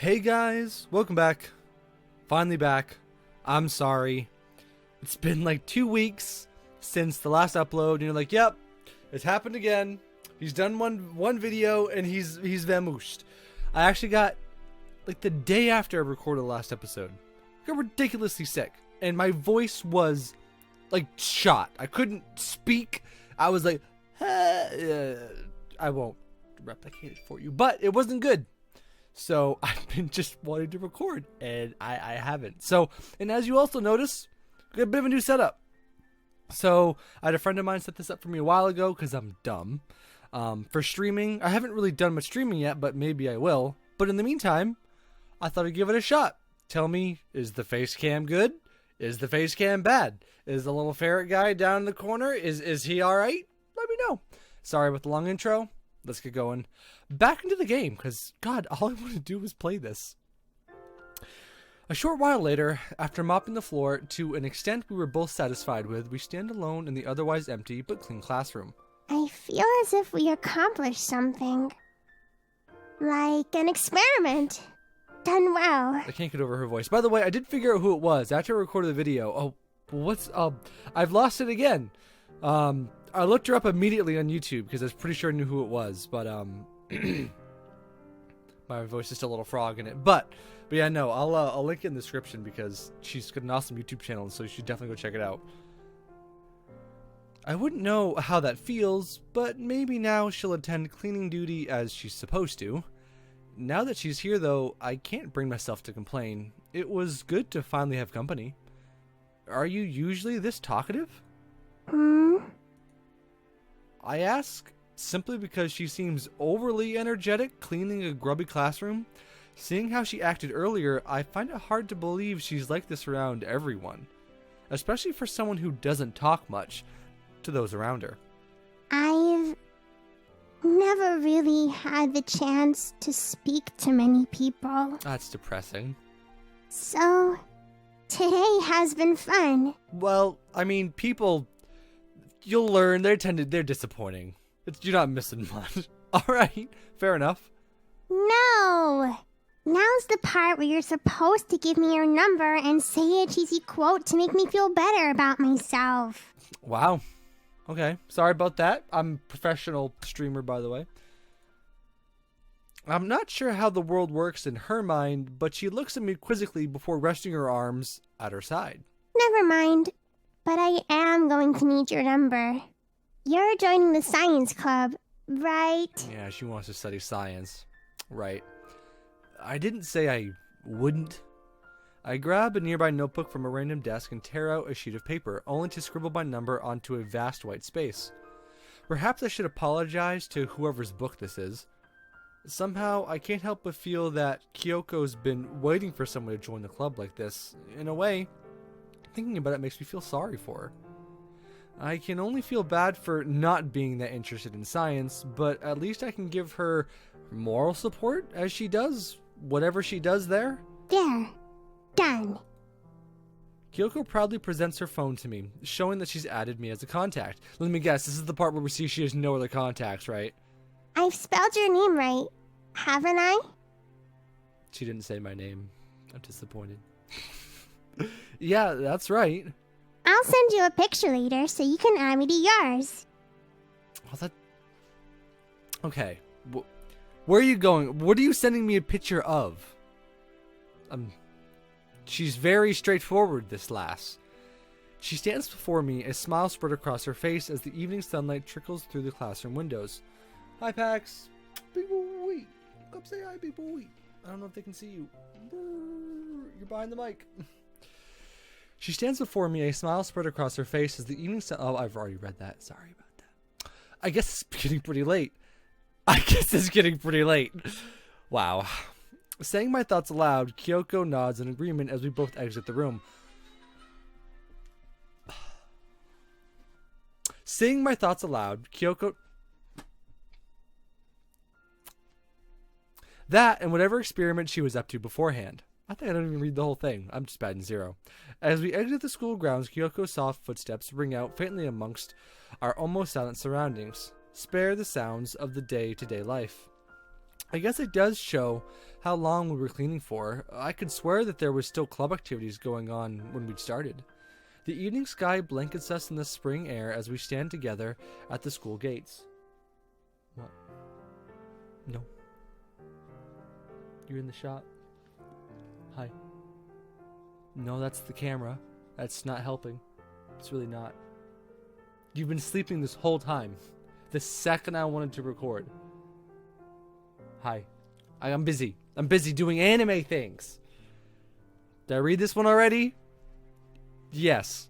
Hey guys, welcome back. Finally back. I'm sorry. It's been like 2 weeks since the last upload, and you're like, yep, it's happened again. He's done one video and he's vamooshed. I actually got, like, the day after I recorded the last episode, I got ridiculously sick, and my voice was like shot. I couldn't speak. I was like, I won't replicate it for you, but it wasn't good. So I've been just wanting to record, and I haven't. So, and as you also notice, we got a bit of a new setup. So I had a friend of mine set this up for me a while ago because I'm dumb. For streaming, I haven't really done much streaming yet, but maybe I will. But in the meantime, I thought I'd give it a shot. Tell me, is the face cam good? Is the face cam bad? Is the little ferret guy down in the corner, is he alright? Let me know. Sorry about the long intro. Let's get going. Back into the game, because, God, all I want to do is play this. A short while later, after mopping the floor to an extent we were both satisfied with, we stand alone in the otherwise empty but clean classroom. I feel as if we accomplished something. Like an experiment. Done well. I can't get over her voice. By the way, I did figure out who it was after I recorded the video. Oh, what's I've lost it again. I looked her up immediately on YouTube because I was pretty sure I knew who it was, but my voice is still a little frog in it. But yeah, no, I'll link it in the description because she's got an awesome YouTube channel, so you should definitely go check it out. I wouldn't know how that feels, but maybe now she'll attend cleaning duty as she's supposed to. Now that she's here, though, I can't bring myself to complain. It was good to finally have company. Are you usually this talkative? I ask simply because she seems overly energetic cleaning a grubby classroom. Seeing how she acted earlier, I find it hard to believe she's like this around everyone, especially for someone who doesn't talk much to those around her. I've never really had the chance to speak to many people. That's depressing. So, today has been fun. Well, I mean, people, you'll learn, they're disappointing. You're not missing much. Alright, fair enough. No! Now's the part where you're supposed to give me your number and say a cheesy quote to make me feel better about myself. Wow. Okay, sorry about that. I'm a professional streamer, by the way. I'm not sure how the world works in her mind, but she looks at me quizzically before resting her arms at her side. Never mind, but I am going to need your number. You're joining the science club, right? Yeah, she wants to study science. Right. I didn't say I wouldn't. I grab a nearby notebook from a random desk and tear out a sheet of paper, only to scribble my number onto a vast white space. Perhaps I should apologize to whoever's book this is. Somehow, I can't help but feel that Kyoko's been waiting for someone to join the club like this. In a way, thinking about it makes me feel sorry for her. I can only feel bad for not being that interested in science, but at least I can give her moral support as she does whatever she does there. There. Done. Kyoko proudly presents her phone to me, showing that she's added me as a contact. Let me guess, this is the part where we see she has no other contacts, right? I've spelled your name right, haven't I? She didn't say my name. I'm disappointed. Yeah, that's right. I'll send you a picture later so you can add me to yours. Well, that... Okay. Where are you going? What are you sending me a picture of? She's very straightforward, this lass. She stands before me, a smile spread across her face as the evening sunlight trickles through the classroom windows. Hi, Pax. Big boy. Come say hi, big boy. I don't know if they can see you. You're behind the mic. She stands before me, a smile spread across her face as the evening sun... Oh, I've already read that. Sorry about that. I guess it's getting pretty late. Wow. Saying my thoughts aloud, Kyoko nods in agreement as we both exit the room. Saying my thoughts aloud, Kyoko... That and whatever experiment she was up to beforehand. I think I don't even read the whole thing. I'm just batting zero. As we exit the school grounds, Kyoko's soft footsteps ring out faintly amongst our almost silent surroundings. Spare the sounds of the day-to-day life. I guess it does show how long we were cleaning for. I could swear that there was still club activities going on when we'd started. The evening sky blankets us in the spring air as we stand together at the school gates. What? No. You're in the shot. Hi. No, that's the camera. That's not helping. It's really not. You've been sleeping this whole time. The second I wanted to record. Hi. I'm busy. I'm busy doing anime things. Did I read this one already? Yes.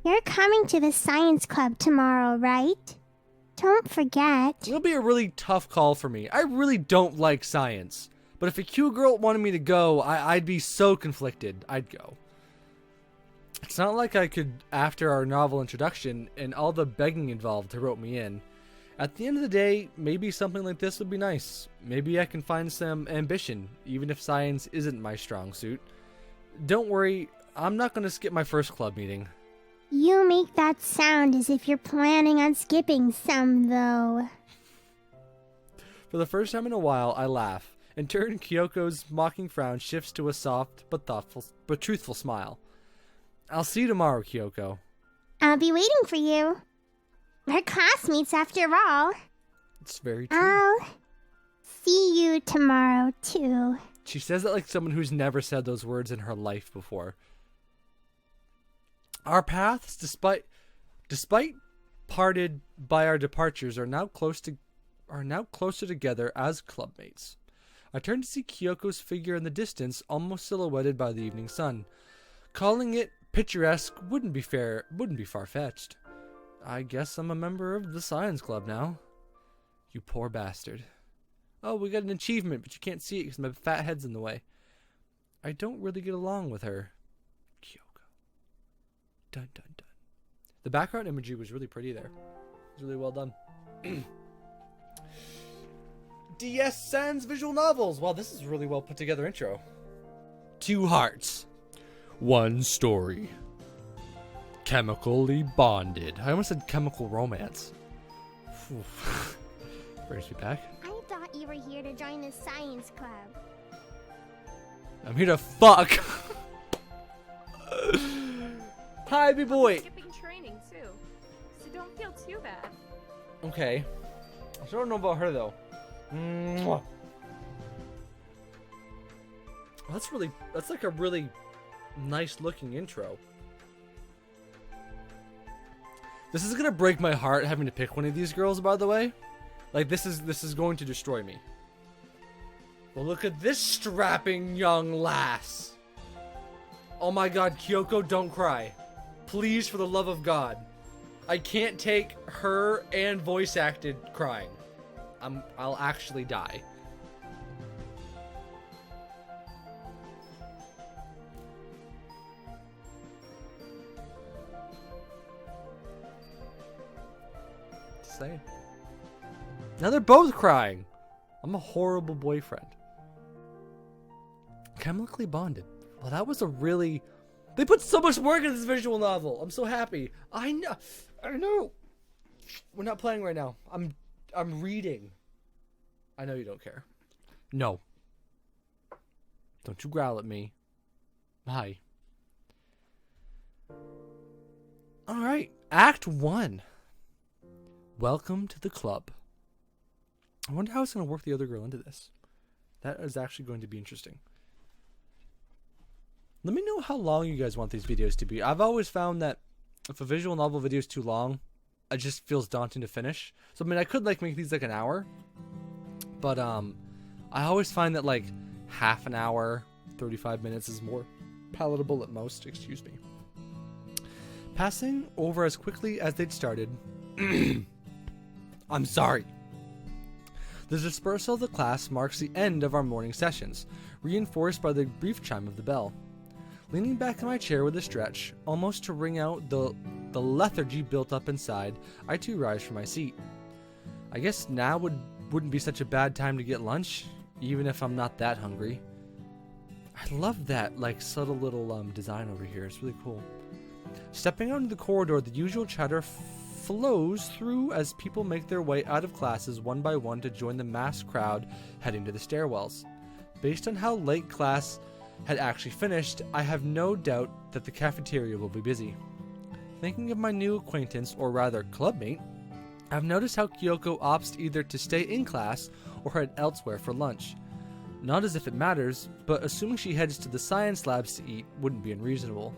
You're coming to the science club tomorrow, right? Don't forget. It'll be a really tough call for me. I really don't like science. But if a cute girl wanted me to go, I'd be so conflicted. I'd go. It's not like I could, after our novel introduction and all the begging involved to rope me in. At the end of the day, maybe something like this would be nice. Maybe I can find some ambition, even if science isn't my strong suit. Don't worry, I'm not going to skip my first club meeting. You make that sound as if you're planning on skipping some, though. For the first time in a while, I laugh. In turn, Kyoko's mocking frown shifts to a soft but truthful smile. I'll see you tomorrow, Kyoko. I'll be waiting for you. We're classmates after all. It's very true. I'll see you tomorrow, too. She says it like someone who's never said those words in her life before. Our paths, despite parted by our departures, are now closer together as clubmates. I turn to see Kyoko's figure in the distance, almost silhouetted by the evening sun. Calling it picturesque wouldn't be far-fetched. I guess I'm a member of the science club now. You poor bastard. Oh, we got an achievement, but you can't see it because my fat head's in the way. I don't really get along with her. Kyoko. Dun dun dun. The background imagery was really pretty there. It was really well done. DS Sans visual novels. Wow, this is a really well put together intro. 2 hearts. 1 story. Chemically bonded. I almost said chemical romance. Brings me back. I thought you were here to join the science club. I'm here to fuck. Hi, big boy. Skipping training too, so don't feel too bad. Okay. I don't know about her though. Mwah. That's like a really nice looking intro. This is gonna break my heart having to pick one of these girls, by the way. Like this is going to destroy me. Well, look at this strapping young lass. Oh my god, Kyoko, don't cry. Please, for the love of God. I can't take her and voice acted crying. I'll actually die. Just saying. Now they're both crying. I'm a horrible boyfriend. Chemically bonded. Well, that was a really... They put so much work into this visual novel. I'm so happy. I know. We're not playing right now. I'm reading. I know you don't care. No. Don't you growl at me. Hi. Alright. Act 1. Welcome to the club. I wonder how it's going to work the other girl into this. That is actually going to be interesting. Let me know how long you guys want these videos to be. I've always found that if a visual novel video is too long, it just feels daunting to finish. So, I mean, I could, like, make these, like, an hour. But, I always find that, like, half an hour, 35 minutes is more palatable at most. Excuse me. Passing over as quickly as they'd started. I'm sorry. The dispersal of the class marks the end of our morning sessions, reinforced by the brief chime of the bell. Leaning back in my chair with a stretch, almost to wring out the lethargy built up inside, I too rise from my seat. I guess now wouldn't be such a bad time to get lunch, even if I'm not that hungry. I love that, like, subtle little design over here. It's really cool. Stepping out into the corridor, the usual chatter flows through as people make their way out of classes one by one to join the massed crowd heading to the stairwells. Based on how late class had actually finished, I have no doubt that the cafeteria will be busy. Thinking of my new acquaintance, or rather clubmate, I've noticed how Kyoko opts either to stay in class or head elsewhere for lunch. Not as if it matters, but assuming she heads to the science labs to eat wouldn't be unreasonable.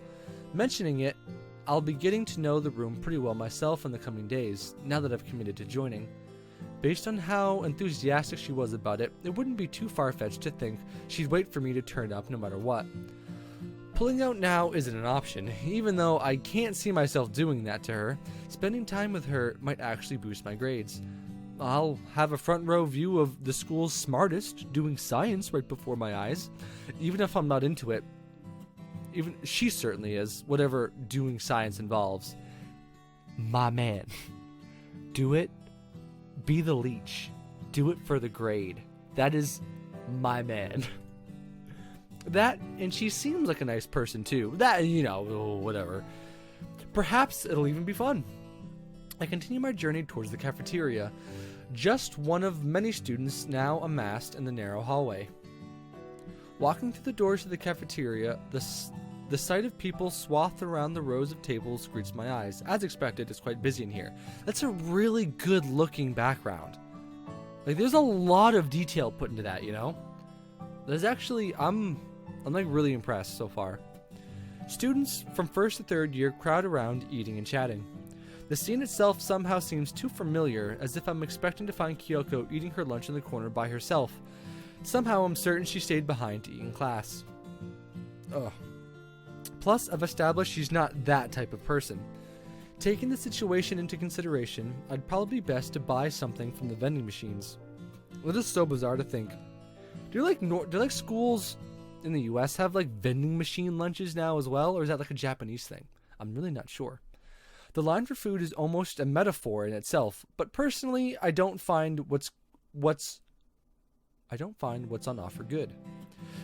Mentioning it, I'll be getting to know the room pretty well myself in the coming days, now that I've committed to joining. Based on how enthusiastic she was about it, it wouldn't be too far-fetched to think she'd wait for me to turn up no matter what. Pulling out now isn't an option, even though I can't see myself doing that to her. Spending time with her might actually boost my grades. I'll have a front row view of the school's smartest doing science right before my eyes. Even if I'm not into it, even she certainly is, whatever doing science involves. My man. Do it. Be the leech. Do it for the grade. That is my man. That, and she seems like a nice person too. That, whatever. Perhaps it'll even be fun. I continue my journey towards the cafeteria, just one of many students now amassed in the narrow hallway. Walking through the doors of the cafeteria, the sight of people swathed around the rows of tables greets my eyes. As expected, it's quite busy in here. That's a really good looking background. Like, there's a lot of detail put into that, There's actually, I'm like really impressed so far. Students from 1st to 3rd year crowd around eating and chatting. The scene itself somehow seems too familiar, as if I'm expecting to find Kyoko eating her lunch in the corner by herself. Somehow I'm certain she stayed behind to eat in class. Ugh. Plus, I've established she's not that type of person. Taking the situation into consideration, I'd probably be best to buy something from the vending machines. It is so bizarre to think. Do schools in the US have like vending machine lunches now as well, or is that like a Japanese thing? I'm really not sure. The line for food is almost a metaphor in itself, but personally, I don't find what's on offer good.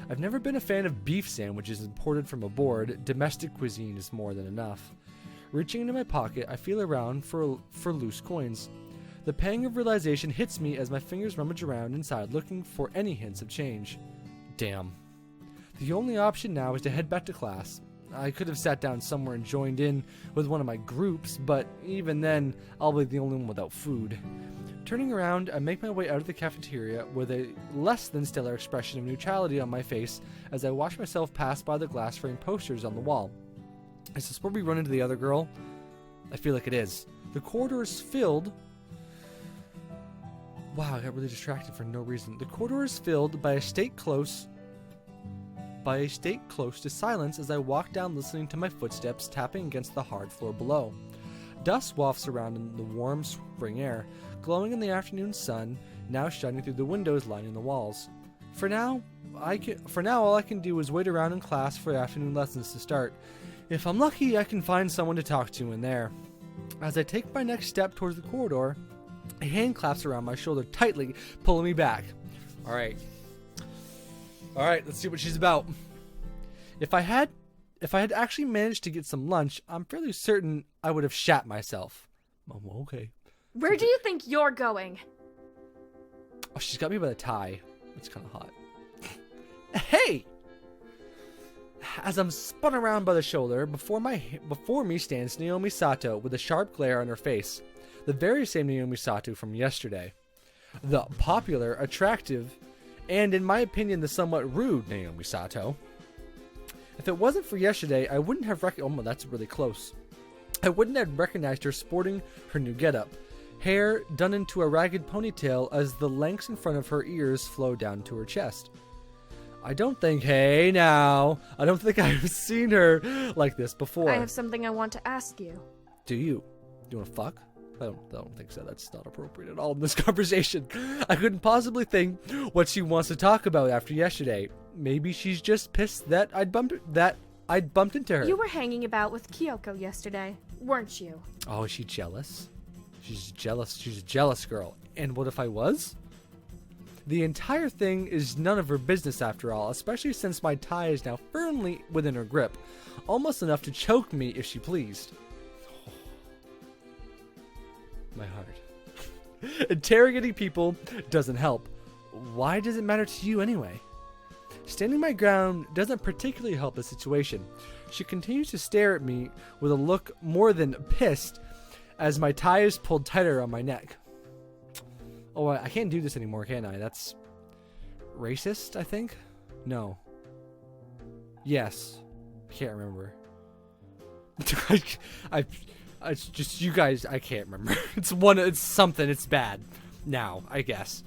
I've never been a fan of beef sandwiches imported from abroad. Domestic cuisine is more than enough. Reaching into my pocket, I feel around for loose coins. The pang of realization hits me as my fingers rummage around inside looking for any hints of change. Damn. The only option now is to head back to class. I could have sat down somewhere and joined in with one of my groups, but even then, I'll be the only one without food. Turning around, I make my way out of the cafeteria with a less than stellar expression of neutrality on my face as I watch myself pass by the glass frame posters on the wall. Is this where we run into the other girl? I feel like it is. The corridor is filled... Wow, I got really distracted for no reason. The corridor is filled by a state close to silence as I walk down listening to my footsteps tapping against the hard floor below. Dust wafts around in the warm spring air, glowing in the afternoon sun, now shining through the windows lining the walls. For now, all I can do is wait around in class for afternoon lessons to start. If I'm lucky, I can find someone to talk to in there. As I take my next step towards the corridor, a hand claps around my shoulder tightly, pulling me back. All right, let's see what she's about. If I had actually managed to get some lunch, I'm fairly certain I would have shat myself. Oh, okay. Where do you think you're going? Oh, she's got me by the tie. It's kind of hot. Hey! As I'm spun around by the shoulder, before me stands Naomi Sato with a sharp glare on her face. The very same Naomi Sato from yesterday. The popular, attractive, and in my opinion, the somewhat rude Naomi Sato. If it wasn't for yesterday, I wouldn't have that's really close. I wouldn't have recognized her sporting her new getup. Hair done into a ragged ponytail as the lengths in front of her ears flow down to her chest. I don't think I've seen her like this before. I have something I want to ask you. Do you? Do you want to fuck? I don't think so. That's not appropriate at all in this conversation. I couldn't possibly think what she wants to talk about after yesterday. Maybe she's just pissed that I'd bumped into her. You were hanging about with Kyoko yesterday, weren't you? Oh, is she jealous? She's jealous. She's a jealous girl. And what if I was? The entire thing is none of her business after all, especially since my tie is now firmly within her grip, almost enough to choke me if she pleased. My heart. Interrogating people doesn't help. Why does it matter to you anyway? Standing my ground doesn't particularly help the situation. She continues to stare at me with a look more than pissed as my tie is pulled tighter on my neck. Oh, I can't do this anymore, can I? That's racist, I think? No. Yes. I can't remember. It's just you guys, I can't remember. It's something, it's bad. Now, I guess.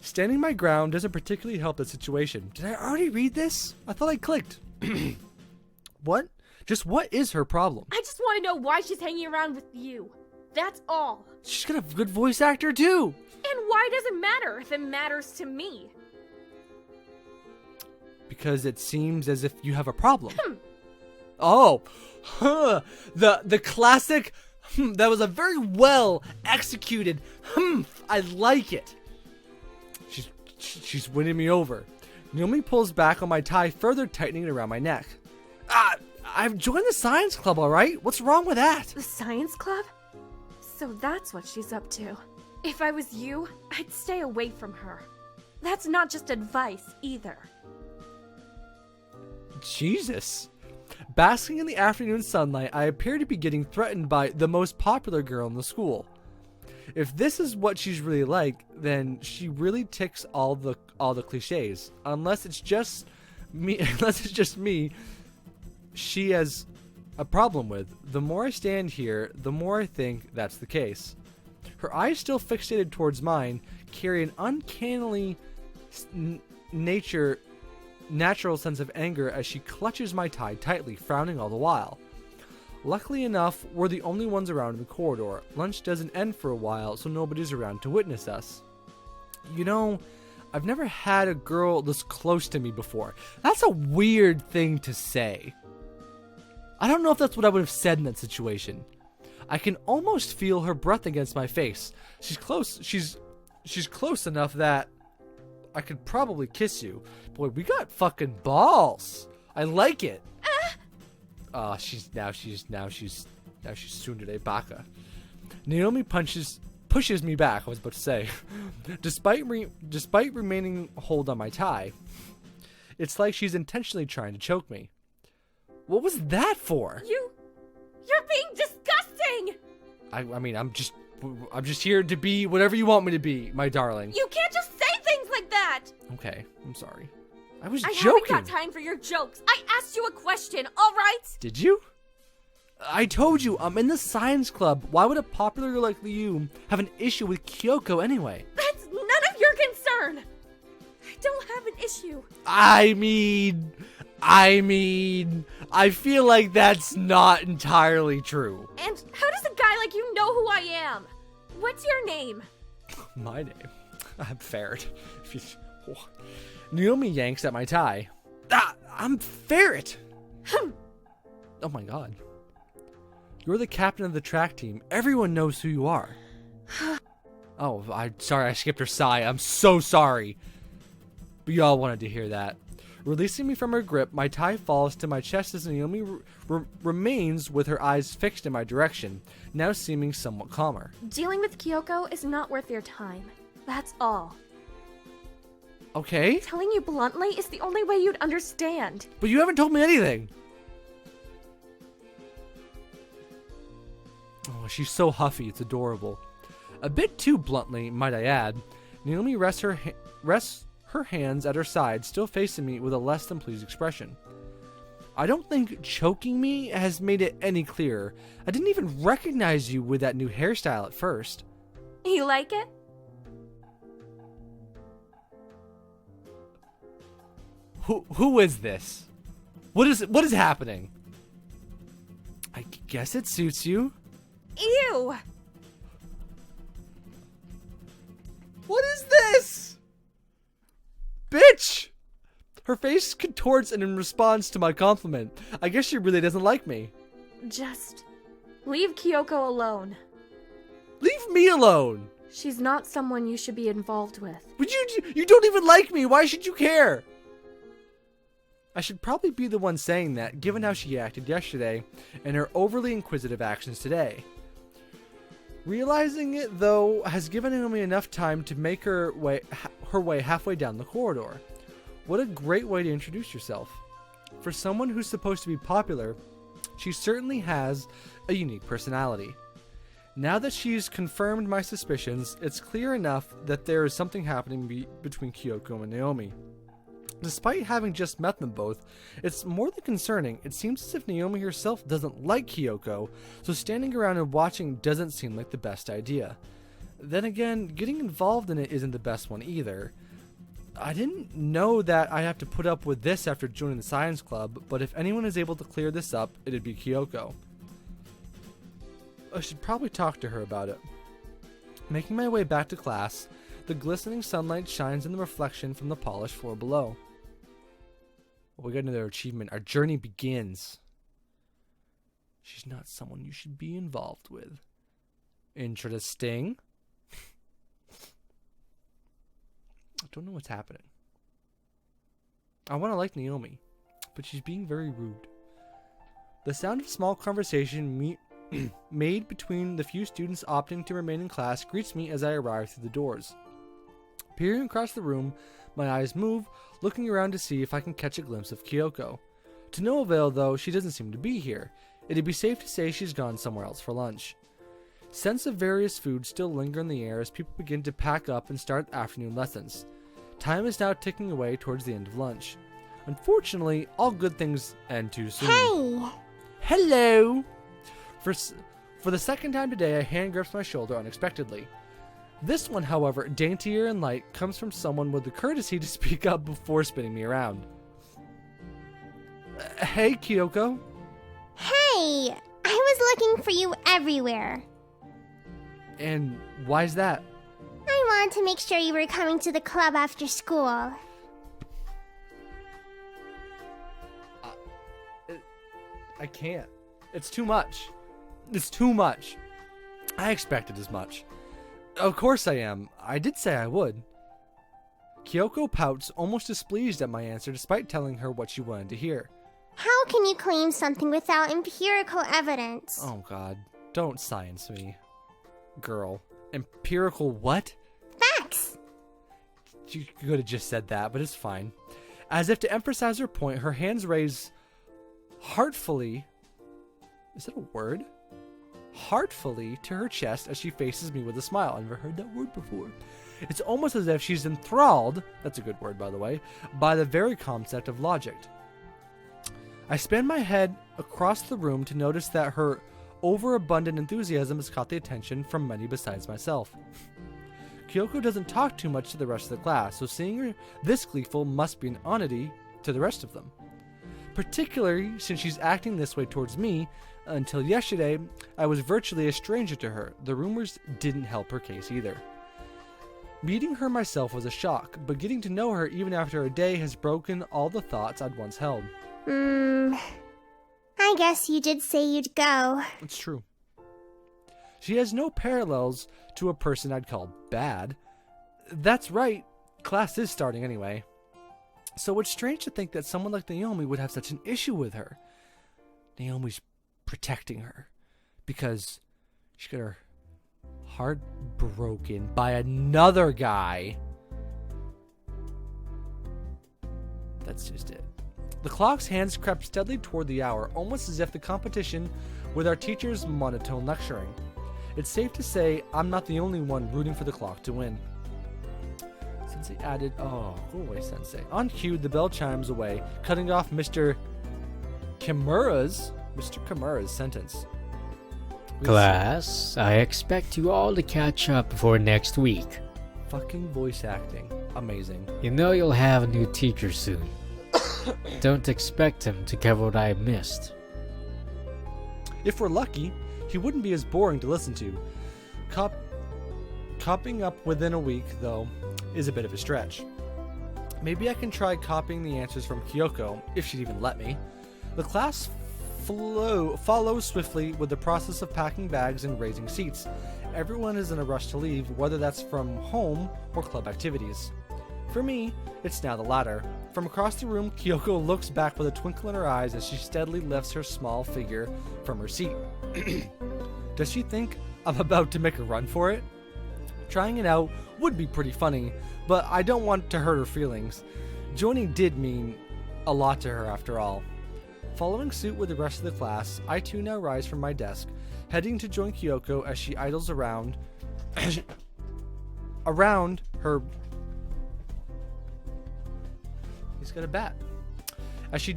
Standing my ground doesn't particularly help the situation. Did I already read this? I thought I clicked. What? Just what is her problem? I just want to know why she's hanging around with you. That's all. She's got a good voice actor too. And why does it matter if it matters to me? Because it seems as if you have a problem. Oh, the classic. That was a very well executed. I like it. She's winning me over. Naomi pulls back on my tie, further tightening it around my neck. I've joined the science club, all right? What's wrong with that? The science club? So that's what she's up to. If I was you, I'd stay away from her. That's not just advice, either. Jesus. Basking in the afternoon sunlight, I appear to be getting threatened by the most popular girl in the school. If this is what she's really like, then she really ticks all the cliches. Unless it's just me, she has a problem with. The more I stand here, the more I think that's the case. Her eyes still fixated towards mine, carry an uncannily natural sense of anger as she clutches my tie tightly, frowning all the while. Luckily enough, we're the only ones around in the corridor. Lunch doesn't end for a while, so nobody's around to witness us. You know, I've never had a girl this close to me before. That's a weird thing to say. I don't know if that's what I would have said in that situation. I can almost feel her breath against my face. She's close. She's close enough that I could probably kiss you. Boy, we got fucking balls. I like it. She's tsundere baka. Naomi pushes me back. I was about to say, despite remaining hold on my tie, it's like she's intentionally trying to choke me. What was that for? You're being disgusting. I mean, I'm just here to be whatever you want me to be, my darling. You can't just say things like that. Okay, I'm sorry. I was I joking. haven't got time for your jokes. I asked you a question, all right? Did you? I told you, I'm in the science club. Why would a popular girl like you have an issue with Kyoko anyway? That's none of your concern. I don't have an issue. I mean, I feel like that's not entirely true. And how does a guy like you know who I am? What's your name? My name? I'm Ferret. Naomi yanks at my tie. I'm Ferret. Oh my god. You're the captain of the track team. Everyone knows who you are. Oh, sorry, I skipped her sigh. I'm so sorry. We all wanted to hear that. Releasing me from her grip, my tie falls to my chest as Naomi remains with her eyes fixed in my direction, now seeming somewhat calmer. Dealing with Kyoko is not worth your time. That's all. Okay. Telling you bluntly is the only way you'd understand. But you haven't told me anything. Oh, she's so huffy, it's adorable. A bit too bluntly, might I add. Naomi rests her hands at her side, still facing me with a less than pleased expression. I don't think choking me has made it any clearer. I didn't even recognize you with that new hairstyle at first. You like it? Who is this? What is happening? I guess it suits you. Ew! What is this? Bitch! Her face contorts in response to my compliment. I guess she really doesn't like me. Just leave Kyoko alone. Leave me alone! She's not someone you should be involved with. But you don't even like me. Why should you care? I should probably be the one saying that, given how she acted yesterday and her overly inquisitive actions today. Realizing it, though, has given Naomi enough time to make her way halfway down the corridor. What a great way to introduce yourself. For someone who's supposed to be popular, she certainly has a unique personality. Now that she's confirmed my suspicions, it's clear enough that there is something happening between Kyoko and Naomi. Despite having just met them both, it's more than concerning. It seems as if Naomi herself doesn't like Kyoko, so standing around and watching doesn't seem like the best idea. Then again, getting involved in it isn't the best one either. I didn't know that I have to put up with this after joining the science club, but if anyone is able to clear this up, it'd be Kyoko. I should probably talk to her about it. Making my way back to class, the glistening sunlight shines in the reflection from the polished floor below. We got another achievement. Our journey begins. She's not someone you should be involved with. Interesting. I don't know what's happening. I want to like Naomi, but she's being very rude. The sound of small conversation made between the few students opting to remain in class greets me as I arrive through the doors. Peering across the room, my eyes move, looking around to see if I can catch a glimpse of Kyoko. To no avail, though, she doesn't seem to be here. It'd be safe to say she's gone somewhere else for lunch. Scents of various foods still linger in the air as people begin to pack up and start afternoon lessons. Time is now ticking away towards the end of lunch. Unfortunately, all good things end too soon. Hey! Hello! For the second time today, a hand grips my shoulder unexpectedly. This one, however, daintier and light, comes from someone with the courtesy to speak up before spinning me around. Hey, Kyoko. Hey! I was looking for you everywhere. And why's that? I wanted to make sure you were coming to the club after school. I can't. It's too much. It's too much. I expected as much. Of course I am. I did say I would. Kyoko pouts, almost displeased at my answer despite telling her what she wanted to hear. How can you claim something without empirical evidence? Oh god, don't science me. Girl. Empirical what? Facts! She could have just said that, but it's fine. As if to emphasize her point, her hands raise heartfully. Is that a word? Heartfully to her chest as she faces me with a smile. I've never heard that word before. It's almost as if she's enthralled, that's a good word by the way, by the very concept of logic. I span my head across the room to notice that her overabundant enthusiasm has caught the attention from many besides myself. Kyoko doesn't talk too much to the rest of the class, so seeing her this gleeful must be an oddity to the rest of them. Particularly since she's acting this way towards me. Until yesterday, I was virtually a stranger to her. The rumors didn't help her case either. Meeting her myself was a shock, but getting to know her even after a day has broken all the thoughts I'd once held. I guess you did say you'd go. It's true. She has no parallels to a person I'd call bad. That's right, class is starting anyway. So it's strange to think that someone like Naomi would have such an issue with her. Naomi's protecting her because she got her heart broken by another guy. That's just it. The clock's hands crept steadily toward the hour, almost as if the competition with our teacher's monotone lecturing. It's safe to say I'm not the only one rooting for the clock to win. Sensei added, oh, go away, Sensei. On cue, the bell chimes away, cutting off Mr. Kimura's sentence. Class, I expect you all to catch up before next week. Fucking voice acting. Amazing. You know you'll have a new teacher soon. Don't expect him to cover what I missed. If we're lucky, he wouldn't be as boring to listen to. Copying up within a week, though, is a bit of a stretch. Maybe I can try copying the answers from Kyoko, if she'd even let me. The class follows swiftly with the process of packing bags and raising seats. Everyone is in a rush to leave, whether that's from home or club activities. For me, it's now the latter. From across the room, Kyoko looks back with a twinkle in her eyes as she steadily lifts her small figure from her seat. Does she think I'm about to make a run for it? Trying it out would be pretty funny, but I don't want to hurt her feelings. Joining did mean a lot to her after all. Following suit with the rest of the class, I too now rise from my desk, heading to join Kyoko as she idles around her. He's got a bat. As she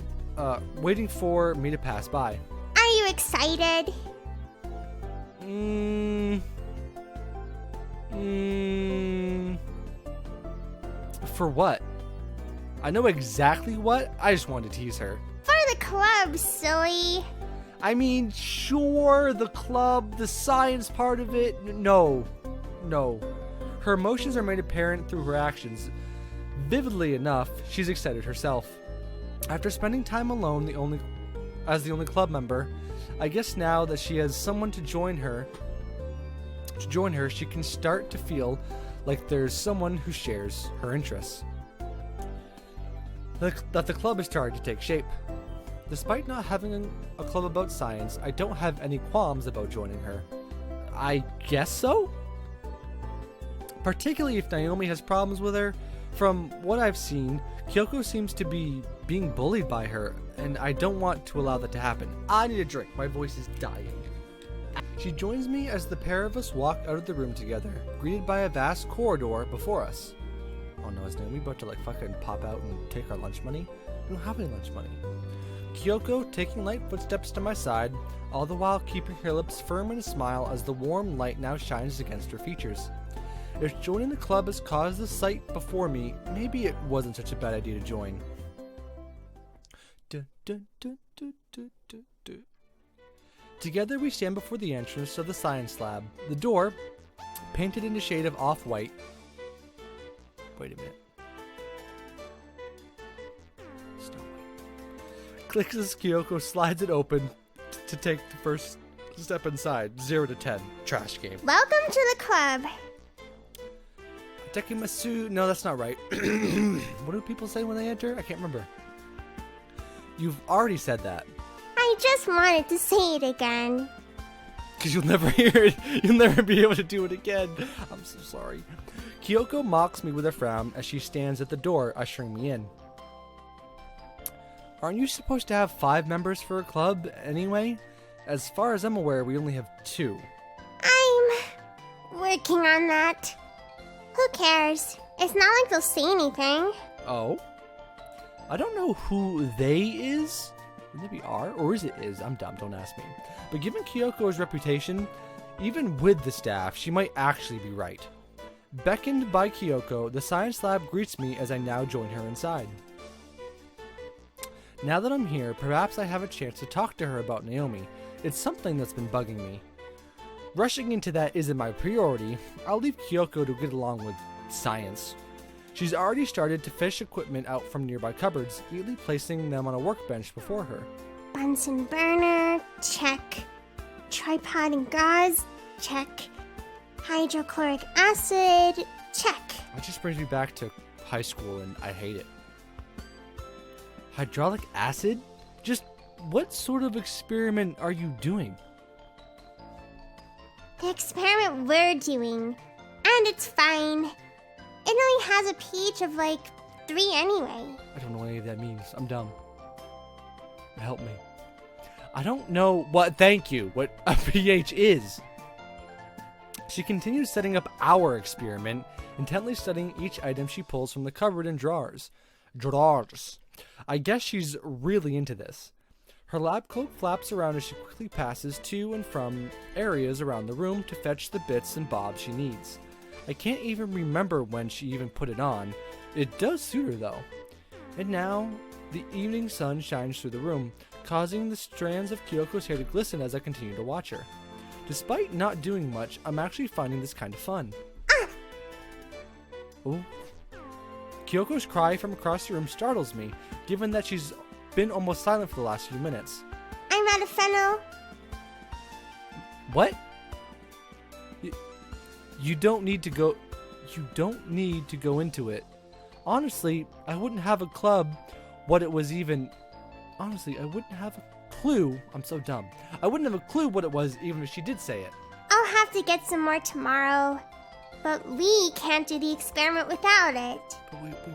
waiting for me to pass by. Are you excited? For what? I know exactly what. I just wanted to tease her. For the club, silly. I mean, sure, the club, the science part of it. No. Her emotions are made apparent through her actions. Vividly enough, she's excited herself. After spending time alone as the only club member, I guess now that she has someone to join her, she can start to feel like there's someone who shares her interests. That the club is starting to take shape. Despite not having a club about science, I don't have any qualms about joining her. I guess so? Particularly if Naomi has problems with her. From what I've seen, Kyoko seems to be being bullied by her, and I don't want to allow that to happen. I need a drink. My voice is dying. She joins me as the pair of us walk out of the room together, greeted by a vast corridor before us. Oh no, is Naomi about to fucking pop out and take our lunch money? We don't have any lunch money. Kyoko taking light footsteps to my side, all the while keeping her lips firm in a smile as the warm light now shines against her features. If joining the club has caused the sight before me, maybe it wasn't such a bad idea to join. Together we stand before the entrance of the science lab. The door, painted in a shade of off-white. Wait a minute. Snow White. Clicks as Kyoko slides it open to take the first step inside. 0 to 10. Trash game. Welcome to the club. Dekimasu. No, that's not right. What do people say when they enter? I can't remember. You've already said that. I just wanted to say it again. Because you'll never hear it. You'll never be able to do it again. I'm so sorry. Kyoko mocks me with a frown as she stands at the door, ushering me in. Aren't you supposed to have 5 members for a club anyway? As far as I'm aware, we only have 2. I'm working on that. Who cares? It's not like they'll say anything. Oh? I don't know who they is. Maybe are, or is it is? I'm dumb, don't ask me. But given Kyoko's reputation, even with the staff, she might actually be right. Beckoned by Kyoko, the science lab greets me as I now join her inside. Now that I'm here, perhaps I have a chance to talk to her about Naomi. It's something that's been bugging me. Rushing into that isn't my priority. I'll leave Kyoko to get along with science. She's already started to fish equipment out from nearby cupboards, neatly placing them on a workbench before her. Bunsen burner, check. Tripod and gauze, check. Hydrochloric acid, check. It just brings me back to high school and I hate it. Hydraulic acid? Just what sort of experiment are you doing? The experiment we're doing. And it's fine. It only has a pH of 3 anyway. I don't know what any of that means. I'm dumb. Help me. I don't know what a pH is. She continues setting up our experiment, intently studying each item she pulls from the cupboard and drawers. I guess she's really into this. Her lab coat flaps around as she quickly passes to and from areas around the room to fetch the bits and bobs she needs. I can't even remember when she even put it on. It does suit her though. And now, the evening sun shines through the room, causing the strands of Kyoko's hair to glisten as I continue to watch her. Despite not doing much, I'm actually finding this kind of fun. Oh. Kyoko's cry from across the room startles me, given that she's been almost silent for the last few minutes. I'm out of fennel. What? You don't need to go into it. Honestly, I wouldn't have a club what it was even. Honestly, I wouldn't have a clue. I'm so dumb. I wouldn't have a clue what it was even if she did say it. I'll have to get some more tomorrow. But we can't do the experiment without it.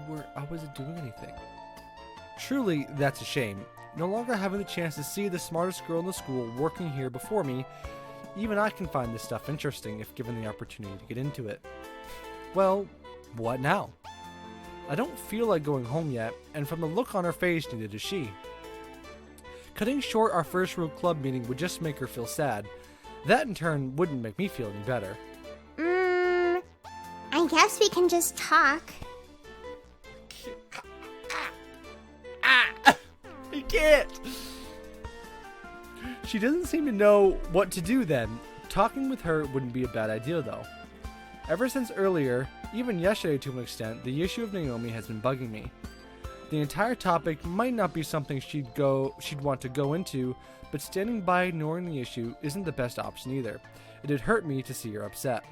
But I wasn't doing anything. Truly, that's a shame. No longer having the chance to see the smartest girl in the school working here before me, even I can find this stuff interesting if given the opportunity to get into it. Well, what now? I don't feel like going home yet, and from the look on her face, neither does she. Cutting short our first real club meeting would just make her feel sad. That in turn wouldn't make me feel any better. I guess we can just talk. I can't! She doesn't seem to know what to do then. Talking with her wouldn't be a bad idea though. Ever since earlier, even yesterday to an extent, the issue of Naomi has been bugging me. The entire topic might not be something she'd want to go into, but standing by ignoring the issue isn't the best option either. It'd hurt me to see her upset.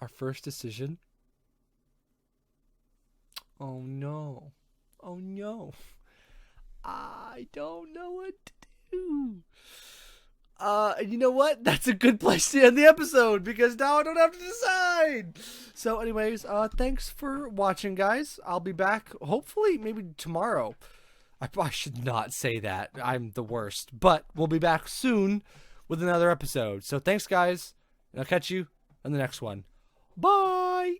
Our first decision? Oh no. Oh no. I don't know what to do. You know what? That's a good place to end the episode because now I don't have to decide. So anyways, thanks for watching, guys. I'll be back hopefully maybe tomorrow. I should not say that. I'm the worst. But we'll be back soon with another episode. So thanks, guys. And I'll catch you in the next one. Bye!